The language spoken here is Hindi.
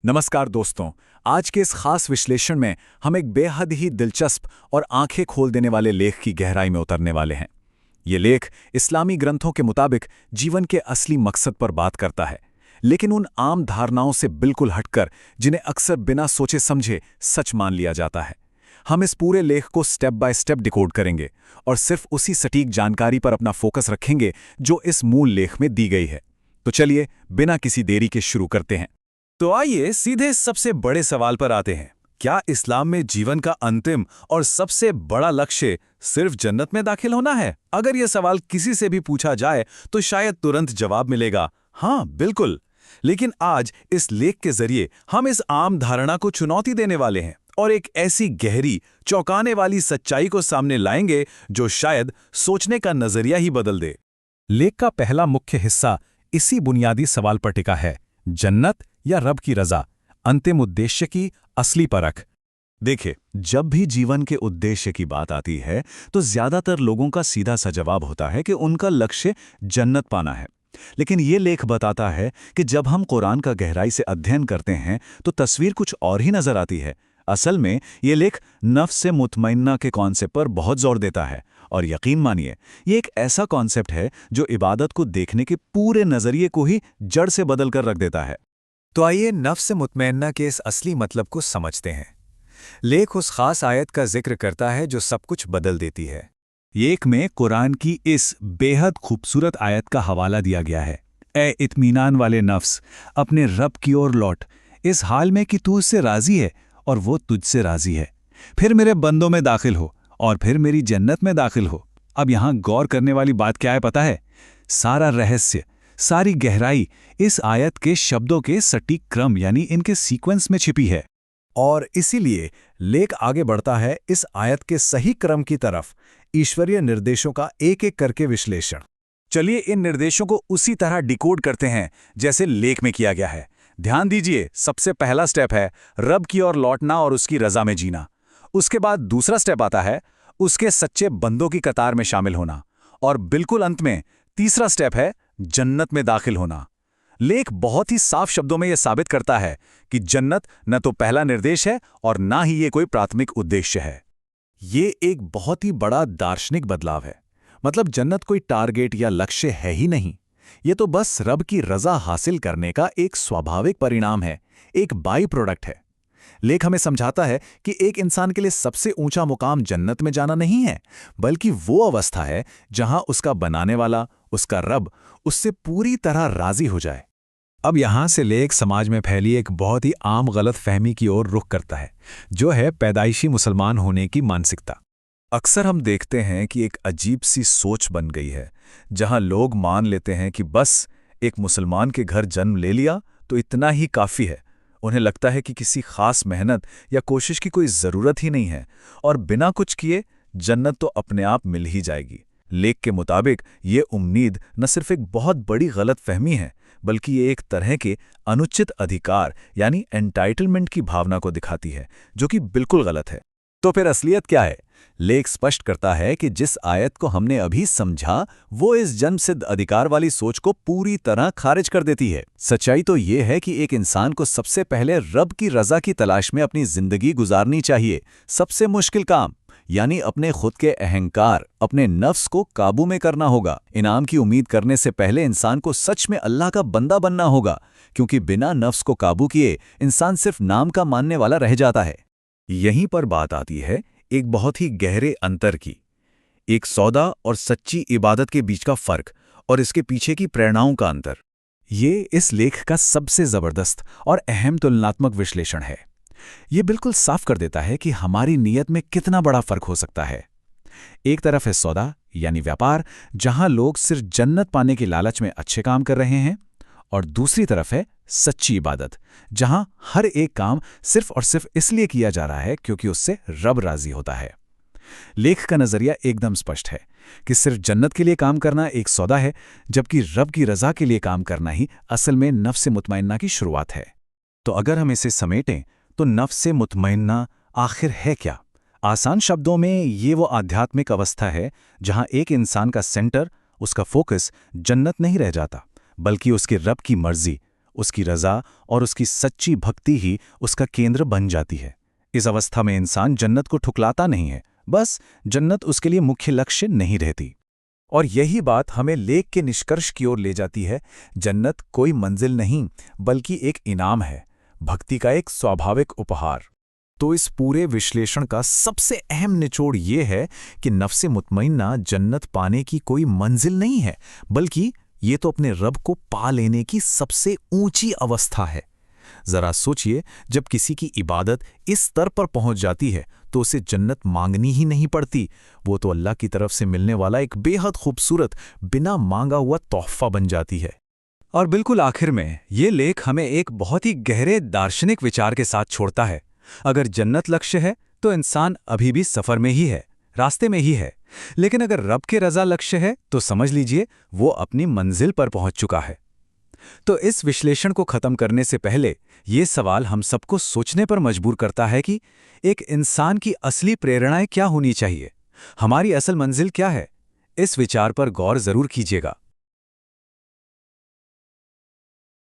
नमस्कार दोस्तों। आज के इस खास विश्लेषण में हम एक बेहद ही दिलचस्प और आंखें खोल देने वाले लेख की गहराई में उतरने वाले हैं। ये लेख इस्लामी ग्रंथों के मुताबिक जीवन के असली मकसद पर बात करता है, लेकिन उन आम धारणाओं से बिल्कुल हटकर जिन्हें अक्सर बिना सोचे समझे सच मान लिया जाता है। हम इस पूरे लेख को स्टेप बाय स्टेप डिकोड करेंगे और सिर्फ उसी सटीक जानकारी पर अपना फोकस रखेंगे जो इस मूल लेख में दी गई है। तो चलिए बिना किसी देरी के शुरू करते हैं। तो आइए सीधे सबसे बड़े सवाल पर आते हैं। क्या इस्लाम में जीवन का अंतिम और सबसे बड़ा लक्ष्य सिर्फ जन्नत में दाखिल होना है? अगर यह सवाल किसी से भी पूछा जाए तो शायद तुरंत जवाब मिलेगा, हाँ बिल्कुल। लेकिन आज इस लेख के जरिए हम इस आम धारणा को चुनौती देने वाले हैं और एक ऐसी गहरी, चौंकाने वाली सच्चाई को सामने लाएंगे जो शायद सोचने का नजरिया ही बदल दे। लेख का पहला मुख्य हिस्सा इसी बुनियादी सवाल पर टिका है, जन्नत या रब की रजा, अंतिम उद्देश्य की असली परख। देखिए, जब भी जीवन के उद्देश्य की बात आती है तो ज्यादातर लोगों का सीधा सा जवाब होता है कि उनका लक्ष्य जन्नत पाना है। लेकिन ये लेख बताता है कि जब हम कुरान का गहराई से अध्ययन करते हैं तो तस्वीर कुछ और ही नजर आती है। असल में ये लेख नफ्स से मुतमइन्ना के कॉन्सेप्ट पर बहुत जोर देता है, और यकीन मानिए ये एक ऐसा कॉन्सेप्ट है जो इबादत को देखने के पूरे नजरिए को ही जड़ से बदल कर रख देता है। तो आइए नफ्स मुतमइन्ना के इस असली मतलब को समझते हैं। लेख उस खास आयत का जिक्र करता है जो सब कुछ बदल देती है। लेख में कुरान की इस बेहद खूबसूरत आयत का हवाला दिया गया है, ए इत्मीनान वाले नफ्स, अपने रब की ओर लौट, इस हाल में कि तू उससे राजी है और वो तुझसे राजी है। फिर मेरे बंदों में दाखिल हो और फिर मेरी जन्नत में दाखिल हो। अब यहां गौर करने वाली बात क्या है पता है? सारा रहस्य, सारी गहराई इस आयत के शब्दों के सटीक क्रम यानी इनके सीक्वेंस में छिपी है। और इसीलिए लेख आगे बढ़ता है इस आयत के सही क्रम की तरफ, ईश्वरीय निर्देशों का एक एक करके विश्लेषण। चलिए इन निर्देशों को उसी तरह डिकोड करते हैं जैसे लेख में किया गया है। ध्यान दीजिए, सबसे पहला स्टेप है रब की ओर लौटना और उसकी रजा में जीना। उसके बाद दूसरा स्टेप आता है उसके सच्चे बंदों की कतार में शामिल होना, और बिल्कुल अंत में तीसरा स्टेप है जन्नत में दाखिल होना। लेख बहुत ही साफ शब्दों में यह साबित करता है कि जन्नत न तो पहला निर्देश है और ना ही ये कोई प्राथमिक उद्देश्य है। ये एक बहुत ही बड़ा दार्शनिक बदलाव है। मतलब जन्नत कोई टारगेट या लक्ष्य है ही नहीं, ये तो बस रब की रजा हासिल करने का एक स्वाभाविक परिणाम है, एक बाई प्रोडक्ट है। लेख हमें समझाता है कि एक इंसान के लिए सबसे ऊंचा मुकाम जन्नत में जाना नहीं है, बल्कि वो अवस्था है जहां उसका बनाने वाला, उसका रब, उससे पूरी तरह राजी हो जाए। अब यहां से लेख समाज में फैली एक बहुत ही आम गलत फहमी की ओर रुख करता है, जो है पैदाइशी मुसलमान होने की मानसिकता। अक्सर हम देखते हैं कि एक अजीब सी सोच बन गई है जहां लोग मान लेते हैं कि बस एक मुसलमान के घर जन्म ले लिया तो इतना ही काफ़ी है। उन्हें लगता है कि किसी खास मेहनत या कोशिश की कोई ज़रूरत ही नहीं है और बिना कुछ किए जन्नत तो अपने आप मिल ही जाएगी। लेख के मुताबिक ये उम्मीद न सिर्फ एक बहुत बड़ी गलत फहमी है, बल्कि ये एक तरह के अनुचित अधिकार यानी एंटाइटलमेंट की भावना को दिखाती है, जो कि बिल्कुल गलत है। तो फिर असलियत क्या है? लेख स्पष्ट करता है कि जिस आयत को हमने अभी समझा वो इस जन्मसिद्ध अधिकार वाली सोच को पूरी तरह खारिज कर देती है। सच्चाई तो ये है कि एक इंसान को सबसे पहले रब की रजा की तलाश में अपनी जिंदगी गुजारनी चाहिए। सबसे मुश्किल काम यानी अपने खुद के अहंकार, अपने नफ्स को काबू में करना होगा। इनाम की उम्मीद करने से पहले इंसान को सच में अल्लाह का बंदा बनना होगा, क्योंकि बिना नफ्स को काबू किए इंसान सिर्फ नाम का मानने वाला रह जाता है। यहीं पर बात आती है एक बहुत ही गहरे अंतर की, एक सौदा और सच्ची इबादत के बीच का फर्क और इसके पीछे की प्रेरणाओं का अंतर। ये इस लेख का सबसे जबरदस्त और अहम तुलनात्मक विश्लेषण है। ये बिल्कुल साफ कर देता है कि हमारी नीयत में कितना बड़ा फर्क हो सकता है। एक तरफ है सौदा यानी व्यापार, जहां लोग सिर्फ जन्नत पाने के लालच में अच्छे काम कर रहे हैं, और दूसरी तरफ है सच्ची इबादत, जहां हर एक काम सिर्फ और सिर्फ इसलिए किया जा रहा है क्योंकि उससे रब राजी होता है। लेख का नजरिया एकदम स्पष्ट है कि सिर्फ जन्नत के लिए काम करना एक सौदा है, जबकि रब की रजा के लिए काम करना ही असल में नफ्स मुतमइन्ना की शुरुआत है। तो अगर हम इसे समेटें तो नफ्स मुतमइन्ना आखिर है क्या? आसान शब्दों में ये वो आध्यात्मिक अवस्था है जहां एक इंसान का सेंटर, उसका फोकस जन्नत नहीं रह जाता, बल्कि उसके रब की मर्जी, उसकी रज़ा और उसकी सच्ची भक्ति ही उसका केंद्र बन जाती है। इस अवस्था में इंसान जन्नत को ठुकलाता नहीं है, बस जन्नत उसके लिए मुख्य लक्ष्य नहीं रहती। और यही बात हमें लेख के निष्कर्ष की ओर ले जाती है। जन्नत कोई मंजिल नहीं, बल्कि एक इनाम है, भक्ति का एक स्वाभाविक उपहार। तो इस पूरे विश्लेषण का सबसे अहम निचोड़ ये है कि नफ्से मुतमइन्ना जन्नत पाने की कोई मंजिल नहीं है, बल्कि ये तो अपने रब को पा लेने की सबसे ऊंची अवस्था है। जरा सोचिए, जब किसी की इबादत इस स्तर पर पहुंच जाती है तो उसे जन्नत मांगनी ही नहीं पड़ती। वो तो अल्लाह की तरफ से मिलने वाला एक बेहद खूबसूरत, बिना मांगा हुआ तोहफा बन जाती है। और बिल्कुल आखिर में ये लेख हमें एक बहुत ही गहरे दार्शनिक विचार के साथ छोड़ता है। अगर जन्नत लक्ष्य है तो इंसान अभी भी सफर में ही है, रास्ते में ही है। लेकिन अगर रब के रज़ा लक्ष्य है तो समझ लीजिए वो अपनी मंजिल पर पहुंच चुका है। तो इस विश्लेषण को खत्म करने से पहले ये सवाल हम सबको सोचने पर मजबूर करता है कि एक इंसान की असली प्रेरणाएं क्या होनी चाहिए, हमारी असल मंजिल क्या है। इस विचार पर गौर जरूर कीजिएगा।